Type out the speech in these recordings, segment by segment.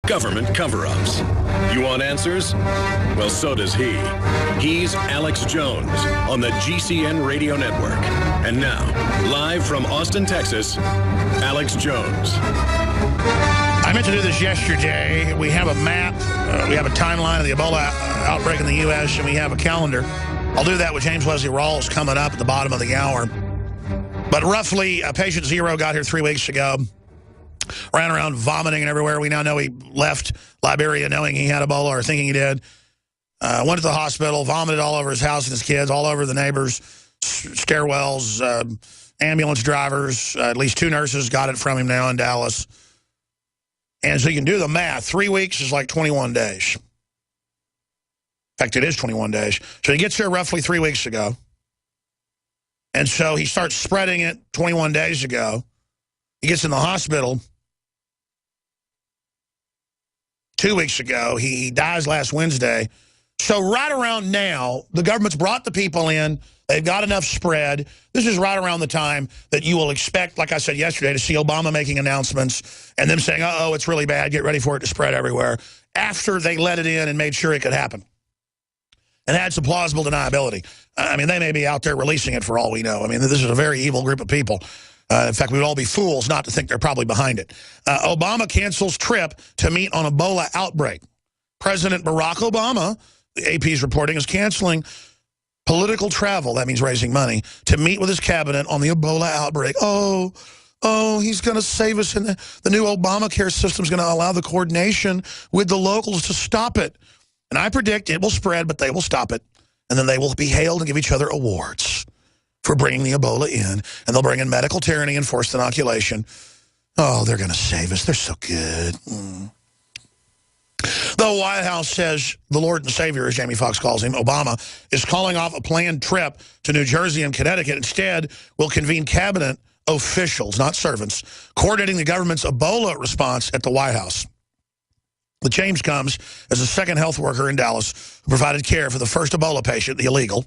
government cover-ups. You want answers? Well, so does he. He's Alex Jones on the GCN Radio Network. And now, live from Austin, Texas, Alex Jones. I meant to do this yesterday. We have a map. We have a timeline of the Ebola outbreak in the U.S., and we have a calendar. I'll do that with James Wesley Rawles coming up at the bottom of the hour. But roughly, patient 0 got here 3 weeks ago. Ran around vomiting and everywhere. We now know he left Liberia knowing he had Ebola or thinking he did. Went to the hospital, vomited all over his house and his kids, all over the neighbors, stairwells, ambulance drivers. At least 2 nurses got it from him now in Dallas. And so you can do the math. 3 weeks is like 21 days. In fact, it is 21 days. So he gets here roughly 3 weeks ago. And so he starts spreading it 21 days ago. He gets in the hospital 2 weeks ago. He dies last Wednesday. So right around now, the government's brought the people in. They've got enough spread. This is right around the time that you will expect, like I said yesterday, to see Obama making announcements and them saying, uh-oh, it's really bad. Get ready for it to spread everywhere. After they let it in and made sure it could happen. And had some plausible deniability. I mean, they may be out there releasing it for all we know. I mean, this is a very evil group of people. In fact, we would all be fools not to think they're probably behind it. Obama cancels trip to meet on Ebola outbreak. President Barack Obama, the AP's reporting, is canceling political travel, that means raising money, to meet with his cabinet on the Ebola outbreak. Oh, he's going to save us. And the new Obamacare system is going to allow the coordination with the locals to stop it. And I predict it will spread, but they will stop it. And then they will be hailed and give each other awards for bringing the Ebola in. And they'll bring in medical tyranny and forced inoculation. Oh, they're going to save us. They're so good. The White House says the Lord and Savior, as Jamie Foxx calls him, Obama, is calling off a planned trip to New Jersey and Connecticut. Instead, will convene cabinet officials, not servants, coordinating the government's Ebola response at the White House. The change comes as a second health worker in Dallas who provided care for the first Ebola patient, the illegal,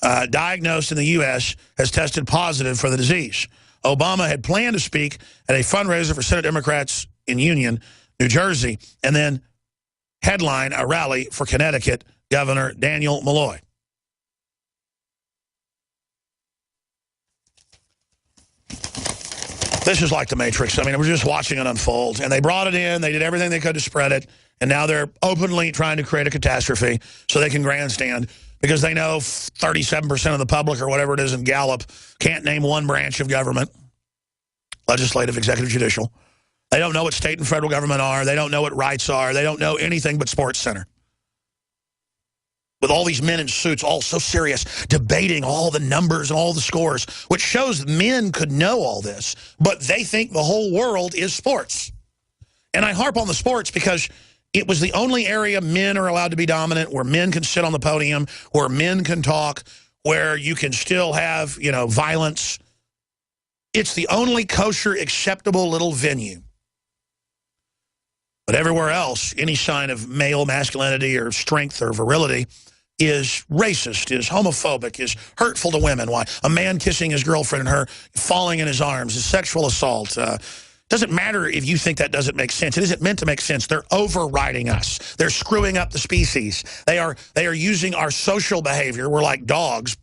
diagnosed in the U.S., has tested positive for the disease. Obama had planned to speak at a fundraiser for Senate Democrats in Union, New Jersey, and then headline a rally for Connecticut Governor Daniel Malloy. This is like the Matrix. I mean, we're just watching it unfold. And they brought it in. They did everything they could to spread it. And now they're openly trying to create a catastrophe so they can grandstand because they know 37% of the public or whatever it is in Gallup can't name one branch of government, legislative, executive, judicial. They don't know what state and federal government are. They don't know what rights are. They don't know anything but Sports Center. With all these men in suits, all so serious, debating all the numbers and all the scores, which shows men could know all this, but they think the whole world is sports. And I harp on the sports because it was the only area men are allowed to be dominant, where men can sit on the podium, where men can talk, where you can still have, you know, violence. It's the only kosher, acceptable little venue. But everywhere else, any sign of male masculinity or strength or virility is racist, is homophobic, is hurtful to women. Why? A man kissing his girlfriend and her falling in his arms is sexual assault. Doesn't matter if you think that doesn't make sense. It isn't meant to make sense. They're overriding us. They're screwing up the species. They are using our social behavior. We're like dogs,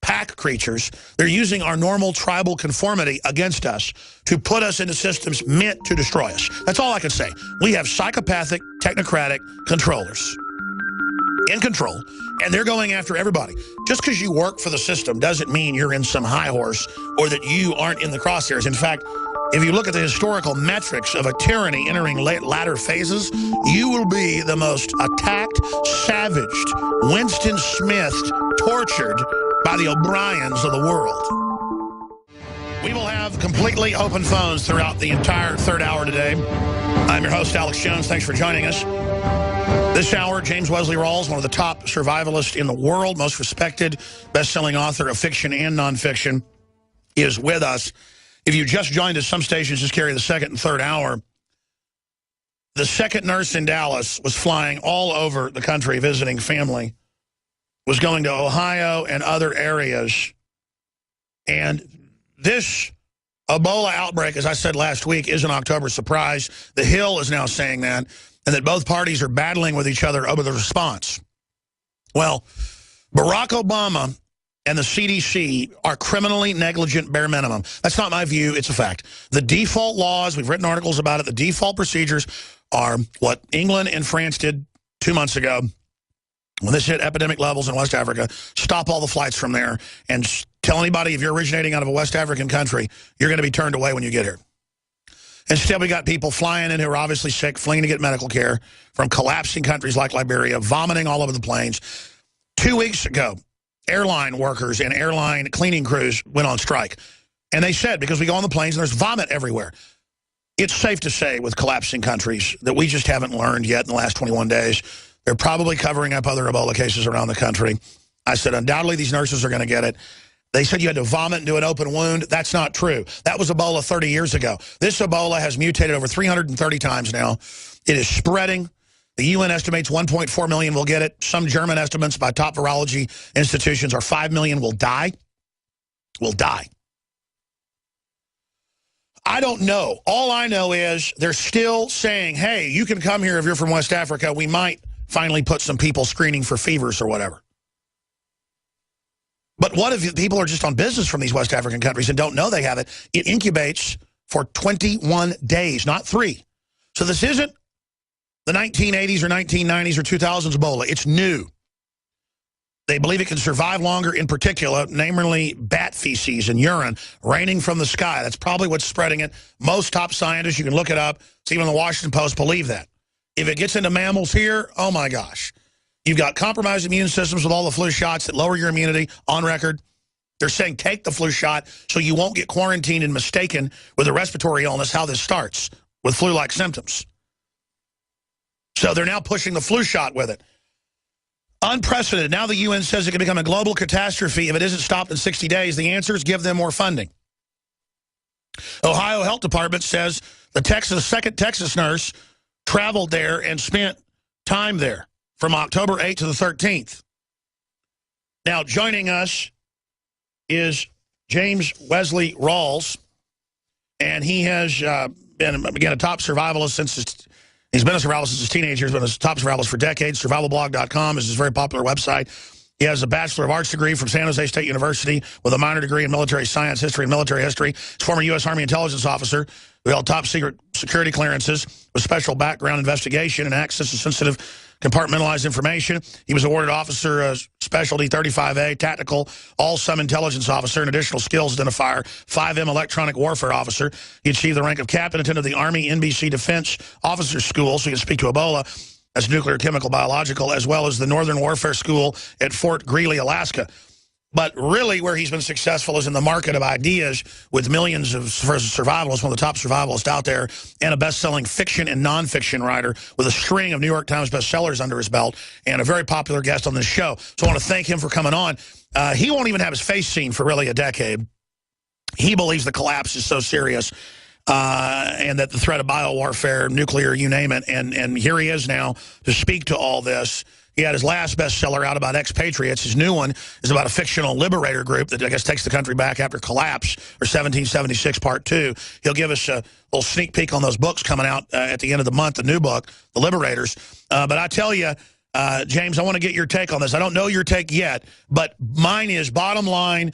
pack creatures. They're using our normal tribal conformity against us to put us into systems meant to destroy us. That's all I can say. We have psychopathic, technocratic controllers in control, and they're going after everybody. Just because you work for the system doesn't mean you're in some high horse or that you aren't in the crosshairs. In fact, if you look at the historical metrics of a tyranny entering latter phases, you will be the most attacked, savaged, Winston Smithed, tortured by the O'Briens of the world. We will have completely open phones throughout the entire third hour today. I'm your host, Alex Jones. Thanks for joining us. This hour, James Wesley Rawles, one of the top survivalists in the world, most respected, best-selling author of fiction and nonfiction, is with us. If you just joined us, some stations just carry the second and third hour. The second nurse in Dallas was flying all over the country visiting family, was going to Ohio and other areas. And this Ebola outbreak, as I said last week, is an October surprise. The Hill is now saying that. and that both parties are battling with each other over the response. Well, Barack Obama and the CDC are criminally negligent bare minimum. That's not my view. It's a fact. The default laws, we've written articles about it, the default procedures are what England and France did 2 months ago when this hit epidemic levels in West Africa. Stop all the flights from there and tell anybody if you're originating out of a West African country, you're going to be turned away when you get here. Instead, we got people flying in who are obviously sick, fleeing to get medical care from collapsing countries like Liberia, vomiting all over the planes. 2 weeks ago, airline workers and airline cleaning crews went on strike. And they said, because we go on the planes and there's vomit everywhere. It's safe to say with collapsing countries that we just haven't learned yet in the last 21 days. They're probably covering up other Ebola cases around the country. I said, undoubtedly, these nurses are going to get it. They said you had to vomit and do an open wound. That's not true. That was Ebola 30 years ago. This Ebola has mutated over 330 times now. It is spreading. The UN estimates 1.4 million will get it. Some German estimates by top virology institutions are 5 million will die. Will die. I don't know. All I know is they're still saying, hey, you can come here if you're from West Africa. We might finally put some people screening for fevers or whatever. But what if people are just on business from these West African countries and don't know they have it? It incubates for 21 days, not 3. So this isn't the 1980s or 1990s or 2000s Ebola. It's new. They believe it can survive longer, in particular, namely bat feces and urine raining from the sky. That's probably what's spreading it. Most top scientists, you can look it up, it's even the Washington Post, believe that. If it gets into mammals here, oh my gosh. You've got compromised immune systems with all the flu shots that lower your immunity on record. They're saying take the flu shot so you won't get quarantined and mistaken with a respiratory illness, how this starts, with flu-like symptoms. So they're now pushing the flu shot with it. Unprecedented. Now the UN says it can become a global catastrophe if it isn't stopped in 60 days. The answer is give them more funding. Ohio Health Department says the second Texas nurse traveled there and spent time there from October 8th to the 13th. Now, joining us is James Wesley Rawles, and he has been, again, a top survivalist he's been a survivalist since his teenage years, been a top survivalist for decades. Survivalblog.com is his very popular website. He has a Bachelor of Arts degree from San Jose State University with a minor degree in military science, history, and military history. He's a former U.S. Army intelligence officer who held top secret security clearances with special background investigation and access to sensitive compartmentalized information. He was awarded Officer Specialty 35A, Tactical, All-Sum Intelligence Officer, and Additional Skills Identifier, 5M Electronic Warfare Officer. He achieved the rank of Captain, attended the Army NBC Defense Officers School, so he can speak to Ebola. That's nuclear, chemical, biological, as well as the Northern Warfare School at Fort Greely, Alaska. But really where he's been successful is in the market of ideas with millions of survivalists, one of the top survivalists out there, and a best-selling fiction and nonfiction writer with a string of New York Times bestsellers under his belt, and a very popular guest on this show. So I want to thank him for coming on. He won't even have his face seen for really a decade. He believes the collapse is so serious and that the threat of biowarfare, nuclear, you name it, and here he is now to speak to all this. He had his last bestseller out about expatriates. His new one is about a fictional liberator group that I guess takes the country back after collapse, or 1776 Part 2. He'll give us a little sneak peek on those books coming out at the end of the month, the new book, The Liberators. But I tell you, James, I want to get your take on this. I don't know your take yet, but mine is, bottom line,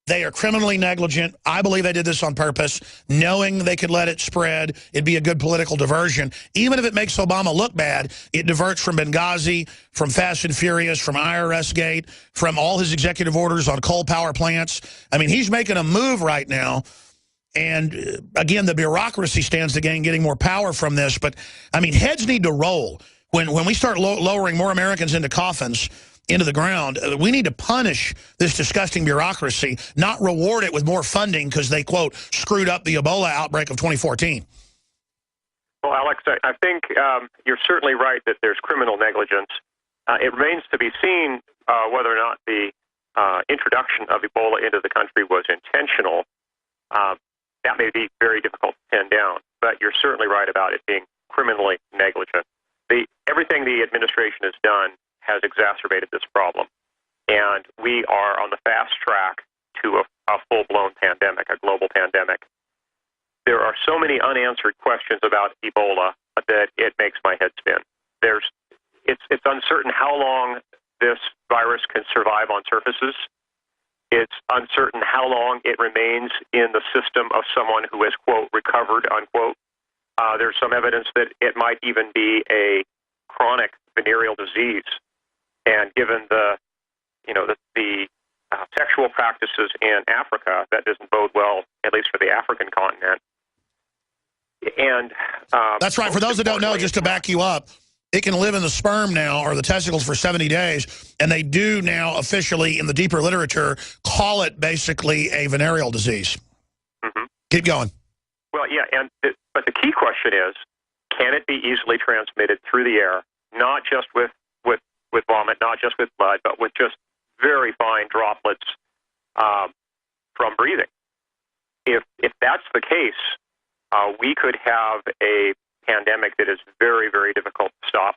they are criminally negligent. I believe they did this on purpose, knowing they could let it spread. It'd be a good political diversion. Even if it makes Obama look bad, it diverts from Benghazi, from Fast and Furious, from IRS Gate, from all his executive orders on coal power plants. I mean, he's making a move right now. And again, the bureaucracy stands to gain getting more power from this. But, I mean, heads need to roll. When we start lowering more Americans into coffins, into the ground, we need to punish this disgusting bureaucracy, not reward it with more funding because they, quote, screwed up the Ebola outbreak of 2014. Well, Alex, I think you're certainly right that there's criminal negligence. It remains to be seen whether or not the introduction of Ebola into the country was intentional. That may be very difficult to pin down, but you're certainly right about it being criminally negligent. Everything the administration has done has exacerbated this problem, and we are on the fast track to a full-blown pandemic, a global pandemic. There are so many unanswered questions about Ebola that it makes my head spin. long this virus can survive on surfaces. It's uncertain how long it remains in the system of someone who has, quote, recovered, unquote. There's some evidence that it might even be a chronic venereal disease. And given the sexual practices in Africa, that doesn't bode well, at least for the African continent. And that's right. For those that don't know, just to back you up, it can live in the sperm now or the testicles for 70 days, and they do now officially in the deeper literature call it basically a venereal disease. Mm-hmm. Keep going. Well, yeah, but the key question is, can it be easily transmitted through the air, not just with vomit, not just with blood, but with just very fine droplets from breathing? If that's the case, we could have a pandemic that is very, very difficult to stop.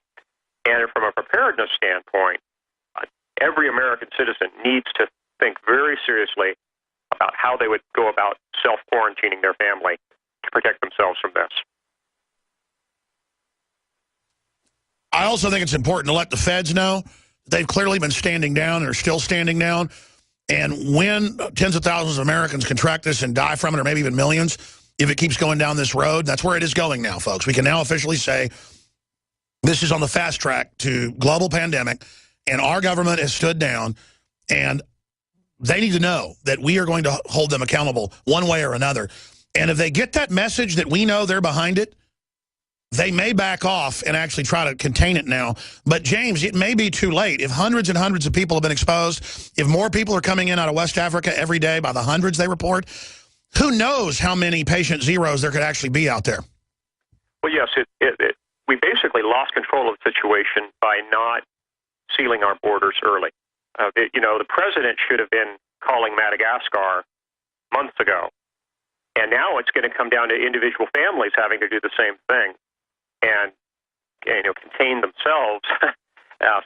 And from a preparedness standpoint, every American citizen needs to think very seriously about how they would go about self-quarantining their family to protect themselves from this. I also think it's important to let the feds know they've clearly been standing down and are still standing down. And when tens of thousands of Americans contract this and die from it, or maybe even millions, if it keeps going down this road, that's where it is going now, folks. We can now officially say this is on the fast track to global pandemic, and our government has stood down, and they need to know that we are going to hold them accountable one way or another. And if they get that message that we know they're behind it, they may back off and actually try to contain it now. But, James, it may be too late. If hundreds and hundreds of people have been exposed, if more people are coming in out of West Africa every day by the hundreds they report, who knows how many patient zeros there could actually be out there? Well, yes, we basically lost control of the situation by not sealing our borders early. The president should have been calling Madagascar months ago. And now it's going to come down to individual families having to do the same thing and contain themselves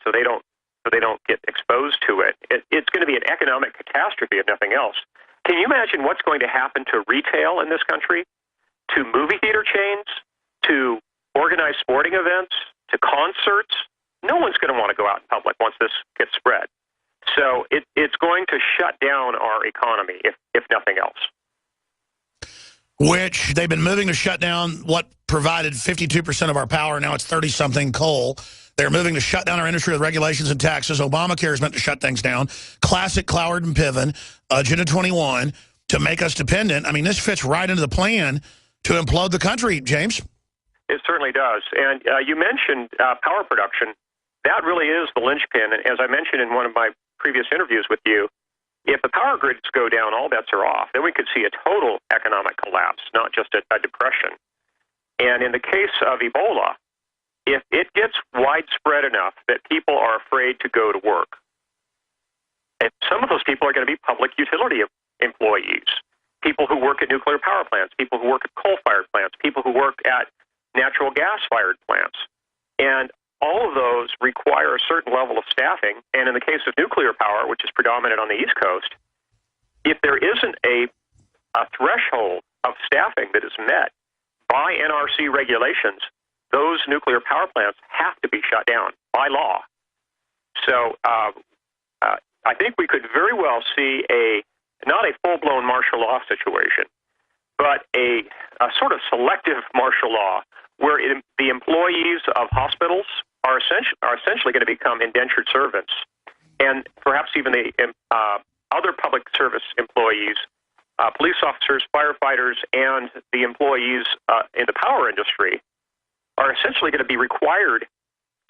so they don't get exposed to it. It's going to be an economic catastrophe if nothing else. Can you imagine what's going to happen to retail in this country, to movie theater chains, to organized sporting events, to concerts? No one's going to want to go out in public once this gets spread. So it's going to shut down our economy, if nothing else. Which they've been moving to shut down what provided 52% of our power. Now it's 30-something coal. They're moving to shut down our industry with regulations and taxes. Obamacare is meant to shut things down. Classic Cloward and Piven, Agenda 21, to make us dependent. I mean, this fits right into the plan to implode the country, James. It certainly does. And you mentioned power production. That really is the linchpin. And as I mentioned in one of my previous interviews with you, if the power grids go down, all bets are off. Then we could see a total economic collapse, not just a depression. And in the case of Ebola, if it gets widespread enough that people are afraid to go to work, and some of those people are going to be public utility employees, people who work at nuclear power plants, people who work at coal-fired plants, people who work at natural gas-fired plants. And all of those require a certain level of staffing. And in the case of nuclear power, which is predominant on the East Coast, if there isn't a threshold of staffing that is met by NRC regulations, those nuclear power plants have to be shut down by law. So I think we could very well see not a full-blown martial law situation, but a sort of selective martial law where the employees of hospitals are essentially going to become indentured servants, and perhaps even the other public service employees, police officers, firefighters, and the employees in the power industry are essentially going to be required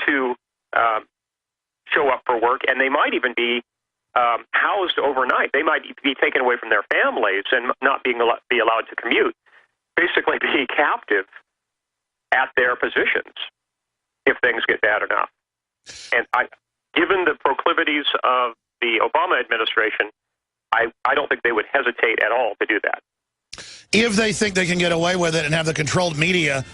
to show up for work, and they might even be housed overnight. They might be taken away from their families and not be allowed to commute, basically be captive at their positions if things get bad enough. And given the proclivities of the Obama administration, I don't think they would hesitate at all to do that. If they think they can get away with it and have the controlled media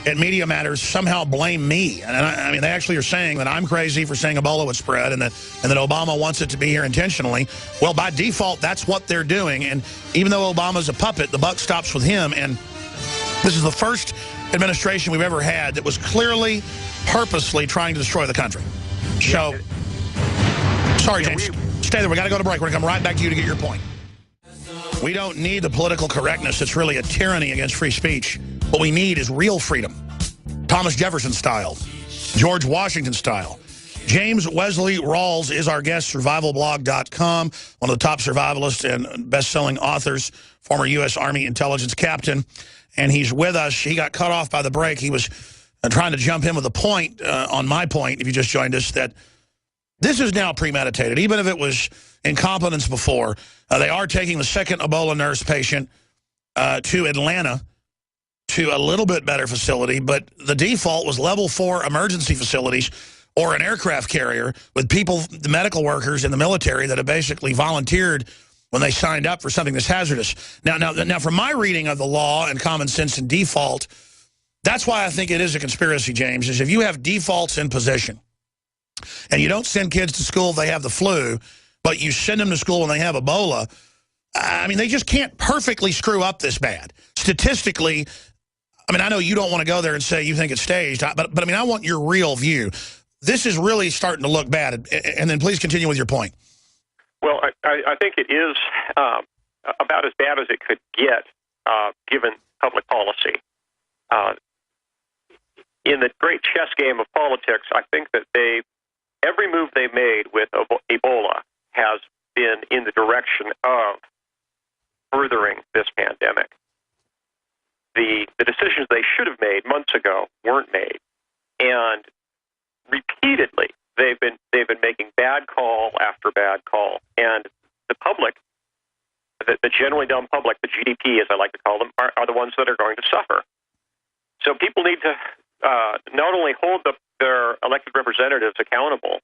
and Media Matters somehow blame me, and I mean, they actually are saying that I'm crazy for saying Ebola would spread and that Obama wants it to be here intentionally. Well, by default, that's what they're doing. And even though Obama's a puppet, the buck stops with him. And this is the first administration we've ever had that was clearly, purposely trying to destroy the country. So, sorry, James. Stay there. We got to go to break. We're going to come right back to you to get your point. We don't need the political correctness. It's really a tyranny against free speech. What we need is real freedom. Thomas Jefferson style. George Washington style. James Wesley Rawles is our guest, survivalblog.com, one of the top survivalists and best-selling authors, former U.S. Army intelligence captain, and he's with us. He got cut off by the break. He was trying to jump in with a point on my point, if you just joined us, that this is now premeditated. Even if it was incompetence before, they are taking the second Ebola nurse patient to Atlanta, to a little bit better facility, but the default was level 4 emergency facilities or an aircraft carrier with people, the medical workers in the military that have basically volunteered when they signed up for something that's hazardous. Now, from my reading of the law and common sense and default, that's why I think it is a conspiracy, James, is if you have defaults in position and you don't send kids to school if they have the flu, but you send them to school when they have Ebola, I mean, they just can't perfectly screw up this bad. Statistically, I mean, I know you don't want to go there and say you think it's staged, but I mean, I want your real view. This is really starting to look bad. And then please continue with your point. Well, I think it is about as bad as it could get, given public policy. In the great chess game of politics, I think that every move they made with Ebola has been in the direction of furthering this pandemic. The decisions they should have made months ago weren't made, and repeatedly they've been making bad call after bad call, and the public, the generally dumb public, the GDP as I like to call them, are the ones that are going to suffer. So people need to not only hold their elected representatives accountable,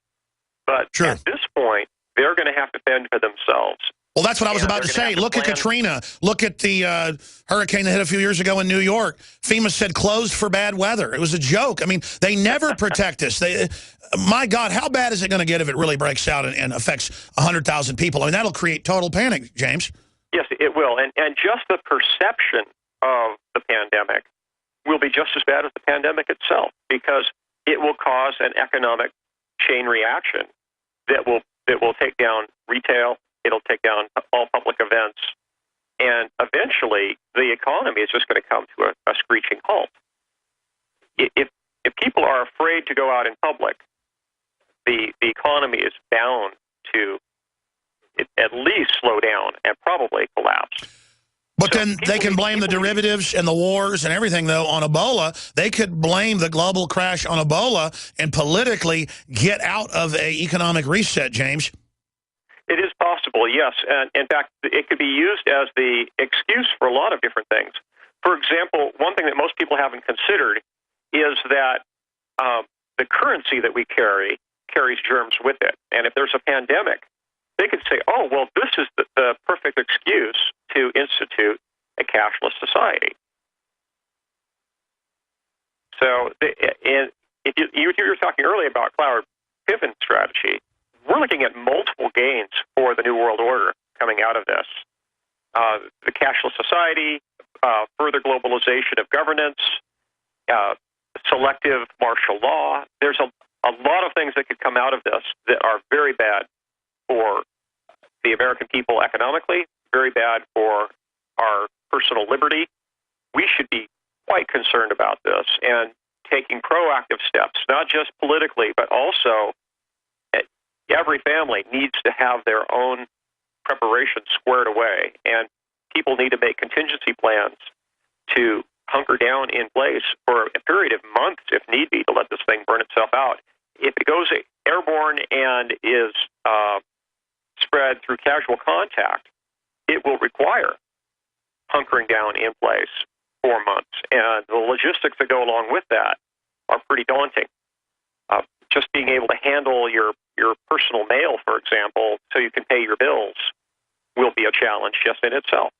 but sure, at this point they're going to have to fend for themselves. Well, that's what I was about to say. Look at Katrina. Look at the hurricane that hit a few years ago in New York. FEMA said closed for bad weather. It was a joke. I mean, they never protect us. My God, how bad is it going to get if it really breaks out and affects 100,000 people? I mean, that'll create total panic, James. Yes, it will. And just the perception of the pandemic will be just as bad as the pandemic itself, because it will cause an economic chain reaction that will take down retail. It'll take down all public events, and eventually the economy is just going to come to a screeching halt. If people are afraid to go out in public, the economy is bound to at least slow down and probably collapse. But then they can blame the derivatives and the wars and everything, though, on Ebola. They could blame the global crash on Ebola and politically get out of an economic reset, James. It is possible, yes. And in fact, it could be used as the excuse for a lot of different things. For example, one thing that most people haven't considered is that the currency that we carries germs with it. And if there's a pandemic, they could say, oh, well, this is the perfect excuse to institute a cashless society. So if you were talking earlier about Cloward Piven strategy, we're looking at multiple gains for the New World Order coming out of this. The cashless society, further globalization of governance, selective martial law. There's a lot of things that could come out of this that are very bad for the American people economically, very bad for our personal liberty. We should be quite concerned about this and taking proactive steps, not just politically, but also every family needs to have their own preparation squared away, and people need to make contingency plans to hunker down in place for a period of months, if need be, to let this thing burn itself out. If it goes airborne and is spread through casual contact, it will require hunkering down in place for months, and the logistics that go along with that are pretty daunting. Just being able to handle your personal mail, for example, so you can pay your bills, will be a challenge just in itself.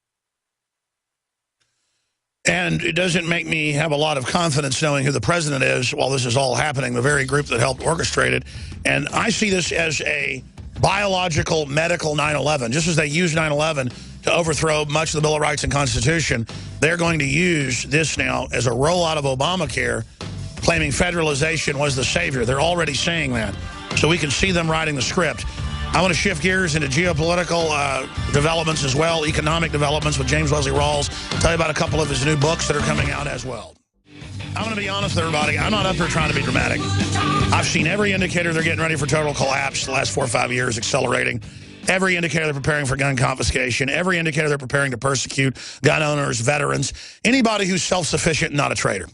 And it doesn't make me have a lot of confidence knowing who the president is while this is all happening, the very group that helped orchestrate it. And I see this as a biological, medical 9/11. Just as they used 9/11 to overthrow much of the Bill of Rights and Constitution, they're going to use this now as a rollout of Obamacare, claiming federalization was the savior. They're already saying that. so we can see them writing the script. I want to shift gears into geopolitical developments as well, economic developments with James Wesley Rawles. Tell you about a couple of his new books that are coming out as well. I'm going to be honest with everybody. I'm not up here trying to be dramatic. I've seen every indicator they're getting ready for total collapse the last 4 or 5 years, accelerating. Every indicator they're preparing for gun confiscation. Every indicator they're preparing to persecute gun owners, veterans, anybody who's self-sufficient and not a traitor.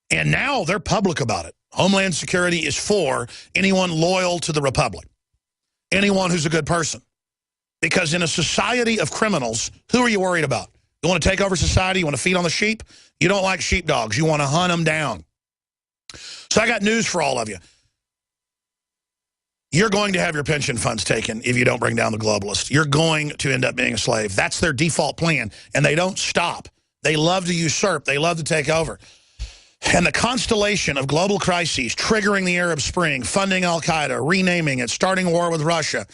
And now they're public about it. Homeland Security is for anyone loyal to the Republic, anyone who's a good person. Because in a society of criminals, who are you worried about? You want to take over society? You want to feed on the sheep? You don't like sheepdogs. You want to hunt them down. So I got news for all of you. You're going to have your pension funds taken if you don't bring down the globalists. You're going to end up being a slave. That's their default plan, and they don't stop. They love to usurp. They love to take over. And the constellation of global crises, triggering the Arab Spring, funding al-Qaeda, renaming it, starting a war with Russia,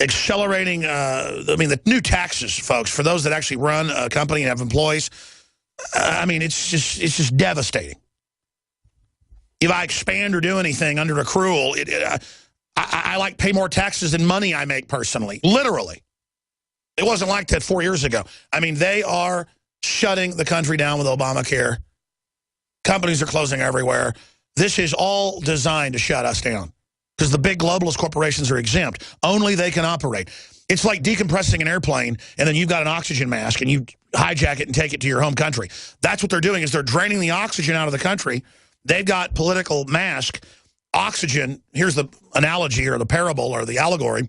accelerating, the new taxes, folks, for those that actually run a company and have employees, it's just devastating. If I expand or do anything under accrual, I like pay more taxes than money I make personally, literally. It wasn't like that 4 years ago. They are shutting the country down with Obamacare. Companies are closing everywhere. This is all designed to shut us down because the big globalist corporations are exempt. Only they can operate. It's like decompressing an airplane, and then you've got an oxygen mask, and you hijack it and take it to your home country. That's what they're doing, is they're draining the oxygen out of the country. They've got political mask, oxygen. Here's the analogy or the parable or the allegory.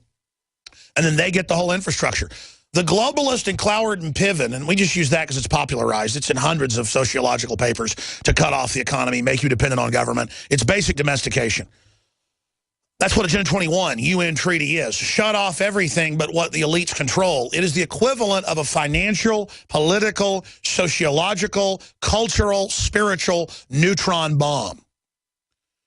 And then they get the whole infrastructure. The globalist and Cloward and Piven, and we just use that because it's popularized. It's in hundreds of sociological papers to cut off the economy, make you dependent on government. It's basic domestication. That's what Agenda 21, UN treaty is. Shut off everything but what the elites control. It is the equivalent of a financial, political, sociological, cultural, spiritual neutron bomb.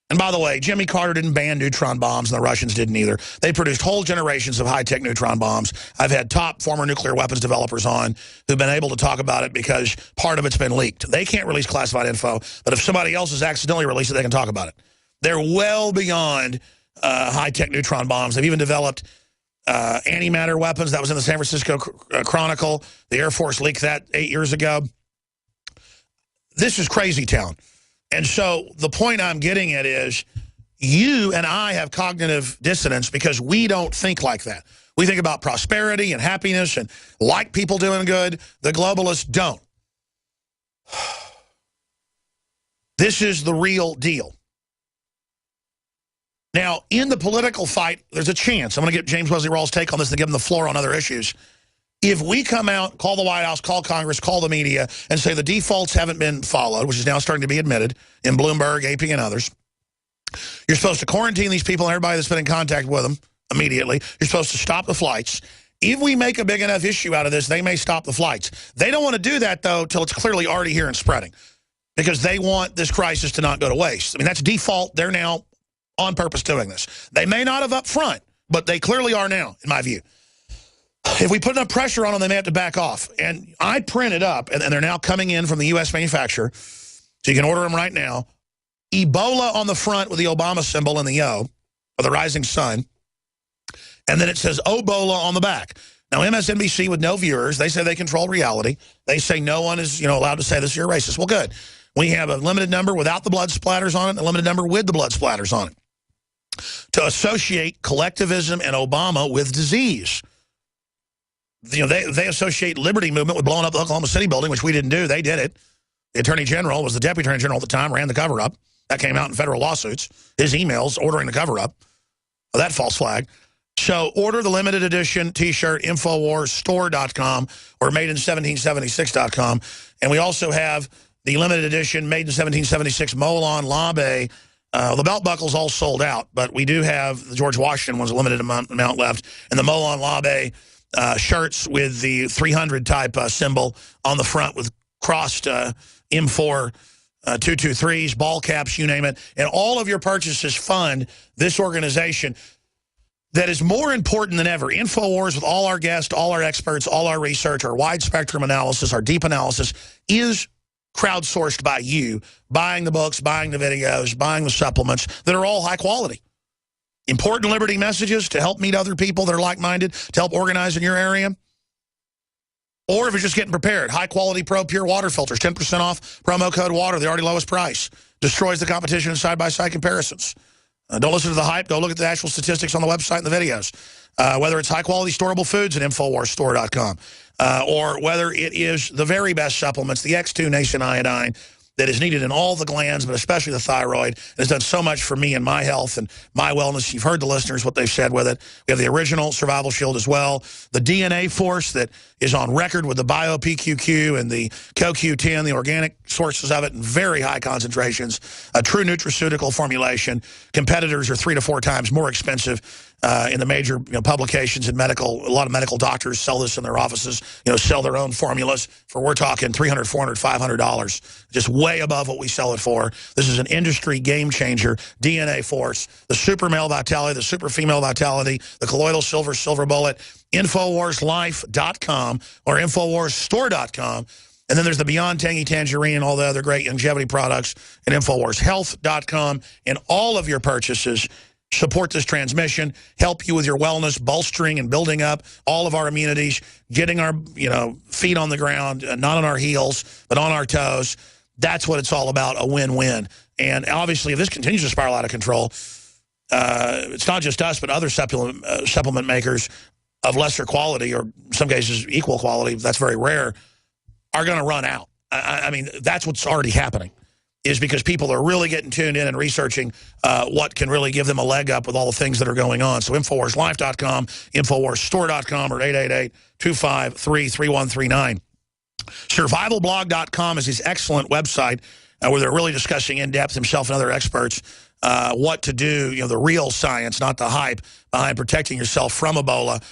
And by the way, Jimmy Carter didn't ban neutron bombs, and the Russians didn't either. They produced whole generations of high-tech neutron bombs. I've had top former nuclear weapons developers on who've been able to talk about it because part of it's been leaked. They can't release classified info, but if somebody else has accidentally released it, they can talk about it. They're well beyond high-tech neutron bombs. They've even developed antimatter weapons. That was in the San Francisco Chronicle. The Air Force leaked that 8 years ago. This is crazy town. And so the point I'm getting at is you and I have cognitive dissonance because we don't think like that. We think about prosperity and happiness and like people doing good. The globalists don't. This is the real deal. Now, in the political fight, there's a chance. I'm going to get James Wesley Rawles' take on this and give him the floor on other issues. If we come out, call the White House, call Congress, call the media, and say the defaults haven't been followed, which is now starting to be admitted in Bloomberg, AP, and others, you're supposed to quarantine these people and everybody that's been in contact with them immediately. You're supposed to stop the flights. If we make a big enough issue out of this, they may stop the flights. They don't want to do that, though, till it's clearly already here and spreading, because they want this crisis to not go to waste. That's default. They're now on purpose doing this. They may not have up front, but they clearly are now, in my view. If we put enough pressure on them, they may have to back off. And I printed up, and they're now coming in from the U.S. manufacturer, so you can order them right now. Ebola on the front with the Obama symbol and the O, or the rising sun. And then it says Obola on the back. Now, MSNBC, with no viewers, they say they control reality. They say no one is allowed to say this, you're racist. Well, good. We have a limited number without the blood splatters on it, and a limited number with the blood splatters on it, to associate collectivism and Obama with disease. They associate liberty movement with blowing up the Oklahoma City building, which we didn't do. They did it. The Attorney General was the Deputy Attorney General at the time, ran the cover-up. That came out in federal lawsuits. His emails ordering the cover-up. That false flag. So order the limited edition T-shirt, InfoWarsStore.com or MadeIn1776.com. And we also have the limited edition Made in 1776 Molon Labe. The belt buckle's all sold out, but we do have the George Washington one's a limited amount left. And the Molon Labe shirts with the 300 type symbol on the front with crossed M4 223s, ball caps, you name it. And all of your purchases fund this organization that is more important than ever. InfoWars, with all our guests, all our experts, all our research, our wide spectrum analysis, our deep analysis, is crowdsourced by you, buying the books, buying the videos, buying the supplements that are all high quality. important liberty messages to help meet other people that are like-minded, to help organize in your area. Or if you're just getting prepared, high-quality Pro Pure water filters, 10% off, promo code WATER, the already lowest price. Destroys the competition in side-by-side comparisons. Don't listen to the hype. Go look at the actual statistics on the website and the videos. Whether it's high-quality storable foods at InfoWarsStore.com, or whether it is the very best supplements, the X2 Nation Iodine, that is needed in all the glands, but especially the thyroid. It has done so much for me and my health and my wellness. You've heard the listeners, what they've said with it. We have the original Survival Shield as well. The DNA Force that is on record with the Bio-PQQ and the CoQ10, the organic sources of it in very high concentrations. A true nutraceutical formulation. Competitors are 3 to 4 times more expensive in the major publications and medical. A lot of medical doctors sell this in their offices, sell their own formulas for, we're talking $300, $400, $500, just way above what we sell it for. This is an industry game changer. DNA Force, the super male vitality, the super female vitality, the colloidal silver bullet, InfoWarsLife.com or InfoWarsStore.com. And then there's the Beyond Tangy Tangerine and all the other great longevity products at InfoWarsHealth.com. And all of your purchases support this transmission, help you with your wellness, bolstering and building up all of our immunities, getting our feet on the ground, not on our heels, but on our toes. That's what it's all about, a win-win. And obviously, if this continues to spiral out of control, it's not just us, but other supplement makers of lesser quality, or in some cases equal quality, that's very rare, are going to run out. I mean, that's what's already happening, is because people are really getting tuned in and researching what can really give them a leg up with all the things that are going on. So InfoWarsLife.com, InfoWarsStore.com, or 888-253-3139. SurvivalBlog.com is his excellent website where they're really discussing in depth, himself and other experts, what to do, the real science, not the hype, behind protecting yourself from Ebola,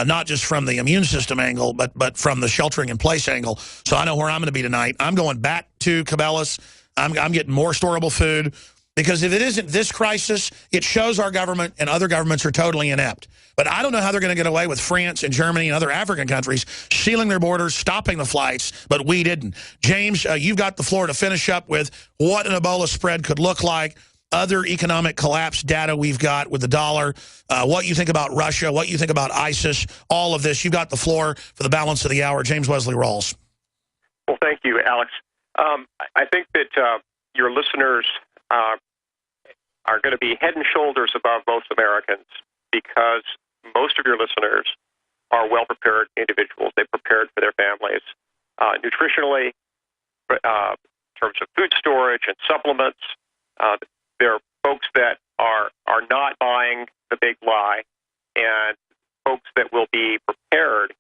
not just from the immune system angle, but from the sheltering in place angle. So I know where I'm going to be tonight. I'm going back to Cabela's. I'm getting more storable food, because if it isn't this crisis, it shows our government and other governments are totally inept. But I don't know how they're going to get away with France and Germany and other African countries sealing their borders, stopping the flights, but we didn't. James, you've got the floor to finish up with what an Ebola spread could look like, other economic collapse data we've got with the dollar, what you think about Russia, what you think about ISIS, all of this. You've got the floor for the balance of the hour. James Wesley Rawles. Well, thank you, Alex. I think that your listeners are going to be head and shoulders above most Americans, because most of your listeners are well-prepared individuals. They're prepared for their families nutritionally, in terms of food storage and supplements. There are folks that are not buying the big lie, and folks that will be prepared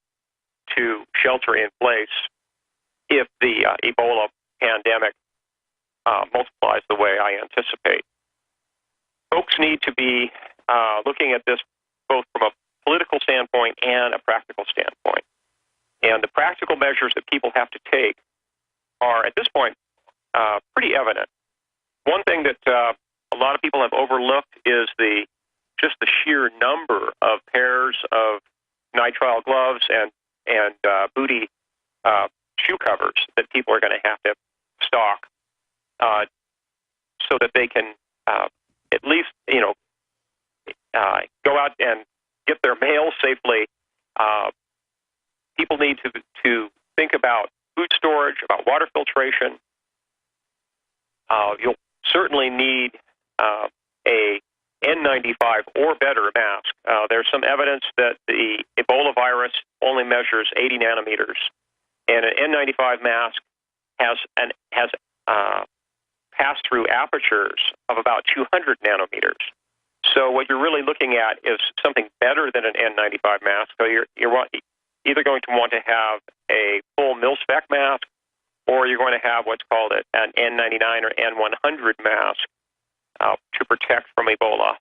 to shelter in place if the Ebola pandemic multiplies the way I anticipate. Folks need to be looking at this both from a political standpoint and a practical standpoint. And the practical measures that people have to take are, at this point, pretty evident. One thing that a lot of people have overlooked is just the sheer number of pairs of nitrile gloves and booty shoe covers that people are going to have to stock, so that they can at least go out and get their mail safely. People need to think about food storage, about water filtration. You'll certainly need a N95 or better mask. There's some evidence that the Ebola virus only measures 80 nanometers, and an N95 mask has pass-through apertures of about 200 nanometers. So what you're really looking at is something better than an N95 mask. So you're either going to want to have a full mil-spec mask, or you're going to have what's called an N99 or N100 mask to protect from Ebola.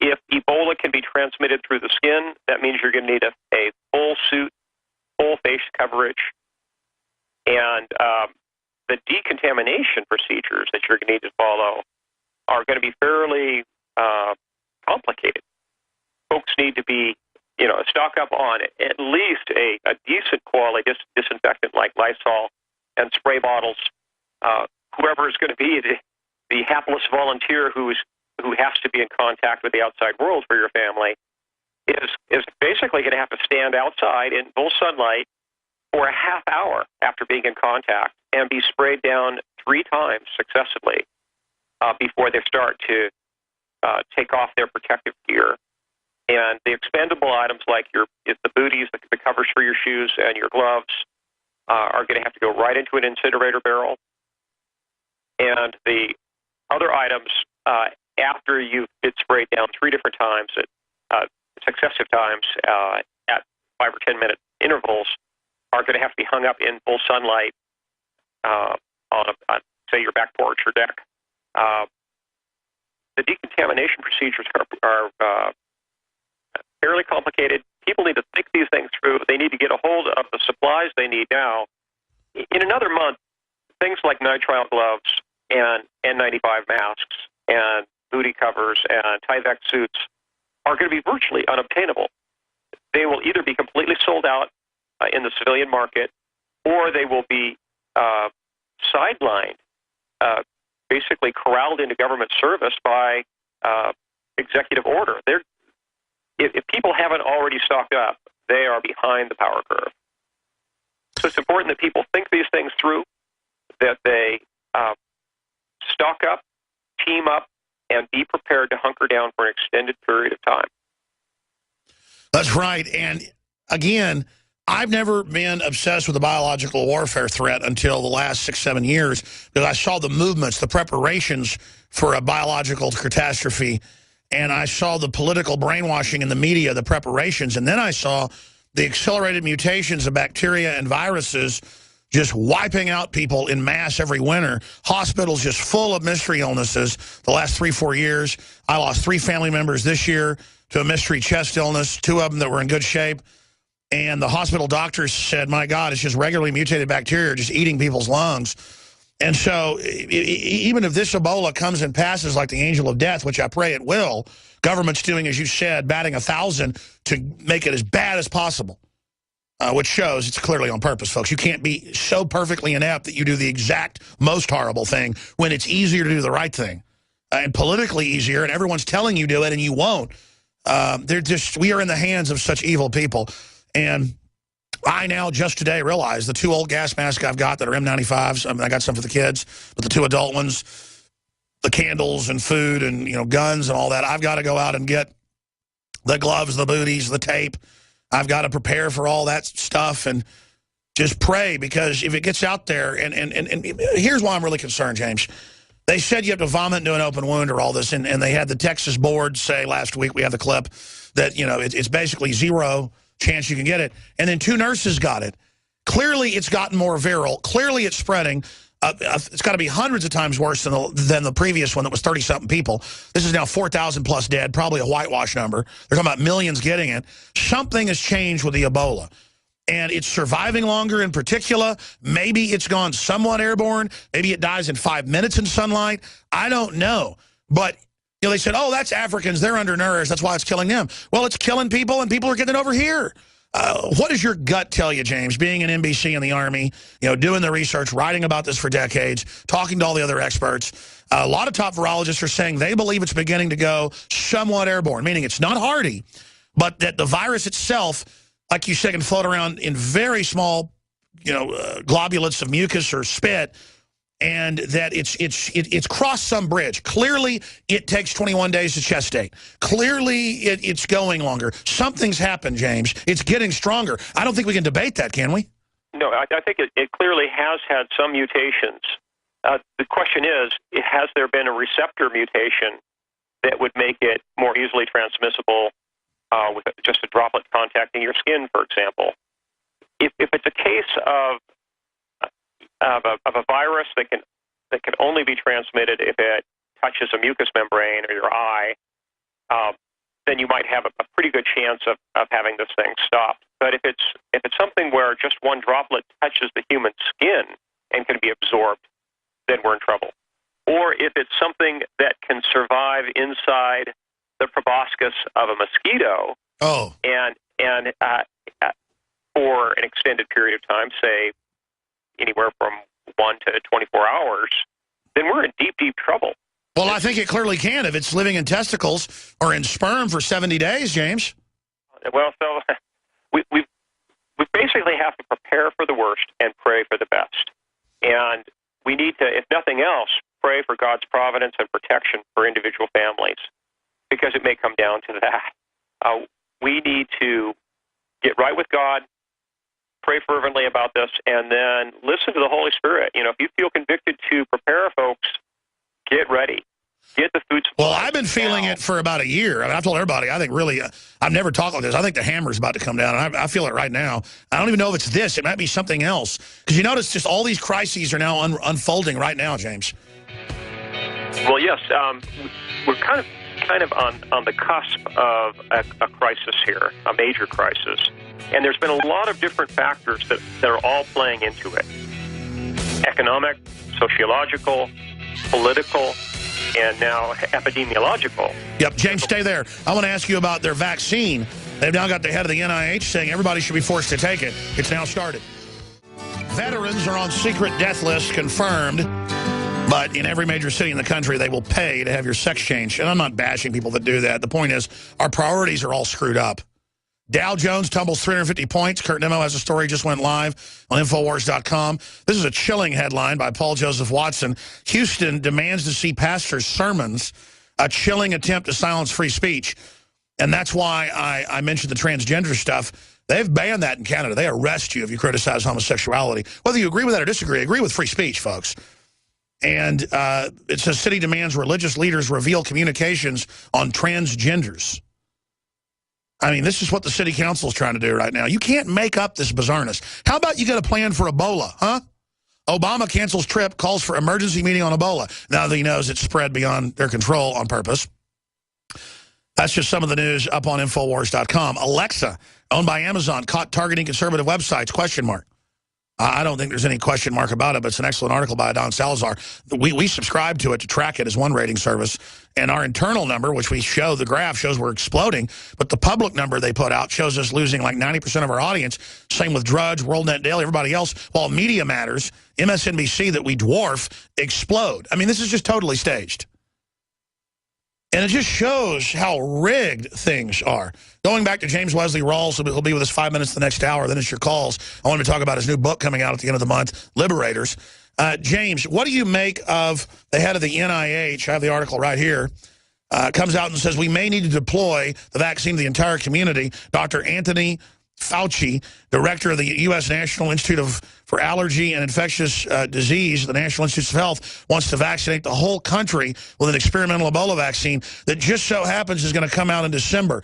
If Ebola can be transmitted through the skin, that means you're going to need a full suit, full face coverage, and the decontamination procedures that you're going to need to follow are going to be fairly complicated. Folks need to be, stock up on at least a decent quality disinfectant like Lysol and spray bottles. Whoever is going to be the hapless volunteer who has to be in contact with the outside world for your family is basically going to have to stand outside in full sunlight for a half hour after being in contact and be sprayed down 3 times successively before they start to take off their protective gear. And the expendable items like the booties, the covers for your shoes, and your gloves are going to have to go right into an incinerator barrel. And the other items, after you've been sprayed down 3 different times at successive times at 5 or 10 minute intervals, are going to have to be hung up in full sunlight on say, your back porch or deck. The decontamination procedures are fairly complicated. People need to think these things through. They need to get a hold of the supplies they need now. In another month, things like nitrile gloves and N95 masks and booty covers and Tyvek suits are going to be virtually unobtainable. They will either be completely sold out in the civilian market, or they will be sidelined, basically corralled into government service by executive order. If people haven't already stocked up, they are behind the power curve. So it's important that people think these things through, that they stock up, team up, and be prepared to hunker down for an extended period of time. That's right. And again, I've never been obsessed with the biological warfare threat until the last 6, 7 years, because I saw the movements, the preparations for a biological catastrophe, and I saw the political brainwashing in the media, the preparations, and then I saw the accelerated mutations of bacteria and viruses just wiping out people in mass every winter. Hospitals just full of mystery illnesses. The last 3, 4 years, I lost 3 family members this year to a mystery chest illness, 2 of them that were in good shape. And the hospital doctors said, my God, it's just regularly mutated bacteria just eating people's lungs. And so even if this Ebola comes and passes like the angel of death, which I pray it will, government's doing, as you said, batting 1,000 to make it as bad as possible, which shows it's clearly on purpose, folks. You can't be so perfectly inept that you do the exact most horrible thing when it's easier to do the right thing and politically easier, and everyone's telling you do it and you won't. We are in the hands of such evil people. And I now just today realize the 2 old gas masks I've got that are N95s, I mean, I got some for the kids, but the 2 adult ones, the candles and food and, guns and all that, I've got to go out and get the gloves, the booties, the tape. I've got to prepare for all that stuff and just pray, because if it gets out there, and here's why I'm really concerned, James. They said you have to vomit into an open wound or all this, and they had the Texas board say last week, we have the clip, that, it's basically 0 chance you can get it. And then 2 nurses got it. Clearly, it's gotten more viral. Clearly, it's spreading. It's got to be hundreds of times worse than the previous one that was 30-something people. This is now 4,000 plus dead, probably a whitewash number. They're talking about millions getting it. Something has changed with the Ebola. And it's surviving longer in particular. Maybe it's gone somewhat airborne. Maybe it dies in 5 minutes in sunlight. I don't know. But they said, oh, that's Africans. They're undernourished. That's why it's killing them. Well, it's killing people, and people are getting it over here. What does your gut tell you, James, being an NBC in the Army, doing the research, writing about this for decades, talking to all the other experts? A lot of top virologists are saying they believe it's beginning to go somewhat airborne, meaning it's not hardy, but that the virus itself, like you said, can float around in very small, globulates of mucus or spit, and that it's crossed some bridge. Clearly, it takes 21 days to gestate. Clearly, it's going longer. Something's happened, James. It's getting stronger. I don't think we can debate that, can we? No, I think it clearly has had some mutations. The question is, has there been a receptor mutation that would make it more easily transmissible with just a droplet contacting your skin, for example? If it's a case of a virus that can only be transmitted if it touches a mucous membrane or your eye, then you might have a pretty good chance of having this thing stopped. But if it's something where just one droplet touches the human skin and can be absorbed, then we're in trouble. Or if it's something that can survive inside the proboscis of a mosquito, and for an extended period of time, say anywhere from 1 to 24 hours, then we're in deep, deep trouble. Well, I think it clearly can if it's living in testicles or in sperm for 70 days, James. Well, so we basically have to prepare for the worst and pray for the best. And we need to, if nothing else, pray for God's providence and protection for individual families, because it may come down to that. We need to get right with God, pray fervently about this, and then listen to the Holy Spirit. You know, if you feel convicted to prepare folks, get ready. Get the food supply. Well, I've been feeling it for about a year. I mean, I've told everybody, I think really, I've never talked like this. I think the hammer's about to come down, and I feel it right now. I don't even know if it's this. It might be something else. Because you notice just all these crises are now unfolding right now, James. Well, yes. We're kind of on the cusp of a crisis here, a major crisis. And there's been a lot of different factors that are all playing into it. Economic, sociological, political, and now epidemiological. Yep, James, stay there. I want to ask you about their vaccine. They've now got the head of the NIH saying everybody should be forced to take it. It's now started. Veterans are on secret death lists, confirmed. But in every major city in the country, they will pay to have your sex changed. And I'm not bashing people that do that. The point is, our priorities are all screwed up. Dow Jones tumbles 350 points. Kurt Nimmo has a story, just went live on Infowars.com. This is a chilling headline by Paul Joseph Watson. Houston demands to see pastors' sermons, a chilling attempt to silence free speech. And that's why I mentioned the transgender stuff. They've banned that in Canada. They arrest you if you criticize homosexuality. Whether you agree with that or disagree, agree with free speech, folks. And it says city demands religious leaders reveal communications on transgenders. I mean, this is what the city council is trying to do right now. You can't make up this bizarreness. How about you get a plan for Ebola, huh? Obama cancels trip, calls for emergency meeting on Ebola. Now that he knows it's spread beyond their control on purpose. That's just some of the news up on Infowars.com. Alexa, owned by Amazon, caught targeting conservative websites, question mark. I don't think there's any question mark about it, but it's an excellent article by Don Salazar. We subscribe to it to track it as one rating service. And our internal number, which we show, the graph shows we're exploding, but the public number they put out shows us losing like 90% of our audience. Same with Drudge, WorldNet Daily, everybody else. While Media Matters, MSNBC that we dwarf, explode. I mean, this is just totally staged. And it just shows how rigged things are. Going back to James Wesley Rawles, he'll be with us 5 minutes the next hour. Then it's your calls. I want to talk about his new book coming out at the end of the month, Liberators. James, what do you make of the head of the NIH? I have the article right here. Comes out and says, we may need to deploy the vaccine to the entire community. Dr. Anthony Fauci, director of the U.S. National Institute for Allergy and Infectious Disease, the National Institutes of Health, wants to vaccinate the whole country with an experimental Ebola vaccine that just so happens is going to come out in December.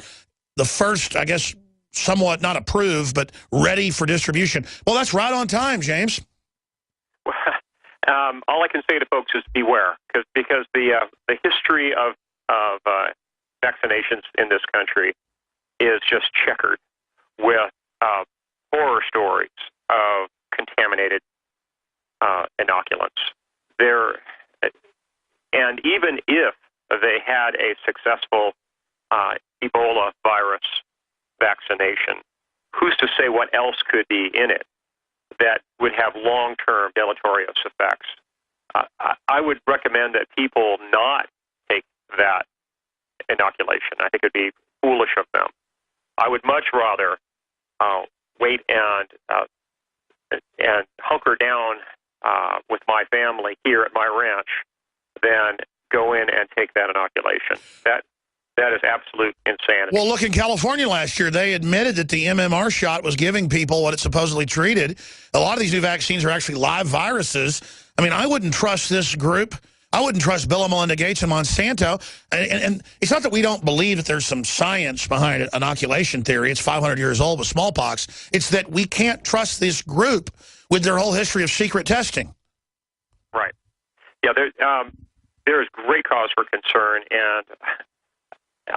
The first, I guess, somewhat not approved, but ready for distribution. Well, that's right on time, James. All I can say to folks is beware, because the history of vaccinations in this country is just checkered with horror stories of contaminated inoculants. And even if they had a successful Ebola virus vaccination, who's to say what else could be in it that would have long-term deleterious effects? I would recommend that people not take that inoculation. I think it would be foolish of them. I would much rather wait and hunker down with my family here at my ranch than go in and take that inoculation. That is absolute insanity. Well, look, in California last year, they admitted that the MMR shot was giving people what it supposedly treated. A lot of these new vaccines are actually live viruses. I mean, I wouldn't trust this group. I wouldn't trust Bill and Melinda Gates and Monsanto. And it's not that we don't believe that there's some science behind inoculation theory. It's 500 years old with smallpox. It's that we can't trust this group with their whole history of secret testing. Right. Yeah, there is great cause for concern, and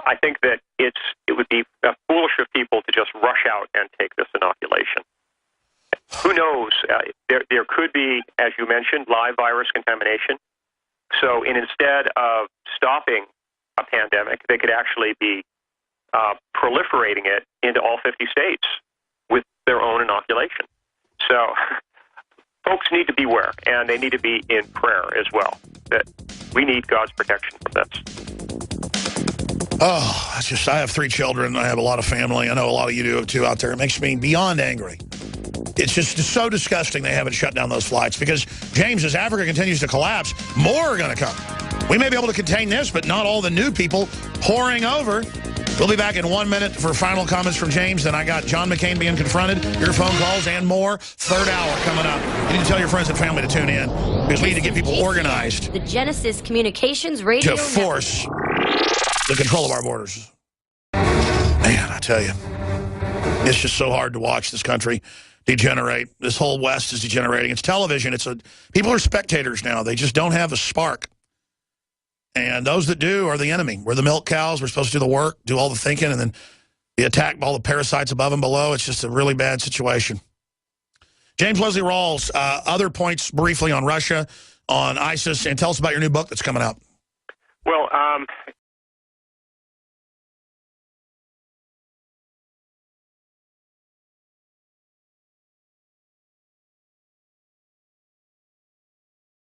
I think that it would be foolish of people to just rush out and take this inoculation. Who knows? There could be, as you mentioned, live virus contamination. So instead of stopping a pandemic, they could actually be proliferating it into all 50 states with their own inoculation. So folks need to beware, and they need to be in prayer as well. that we need God's protection from this. Oh, I have 3 children. I have a lot of family. I know a lot of you do too out there. It makes me beyond angry. It's just so disgusting they haven't shut down those flights because, James, as Africa continues to collapse, more are going to come. We may be able to contain this, but not all the new people pouring over. We'll be back in 1 minute for final comments from James. Then I got John McCain being confronted, your phone calls, and more. Third hour coming up. You need to tell your friends and family to tune in because we need to get people organized. The Genesis Communications Radio to force the control of our borders. Man, I tell you, it's just so hard to watch this country degenerate. This whole West is degenerating. It's television. People are spectators now. They just don't have a spark. And those that do are the enemy. We're the milk cows. We're supposed to do the work, do all the thinking, and then be attacked by all the parasites above and below. It's just a really bad situation. James Wesley Rawles, other points briefly on Russia, on ISIS, and tell us about your new book that's coming out. Well,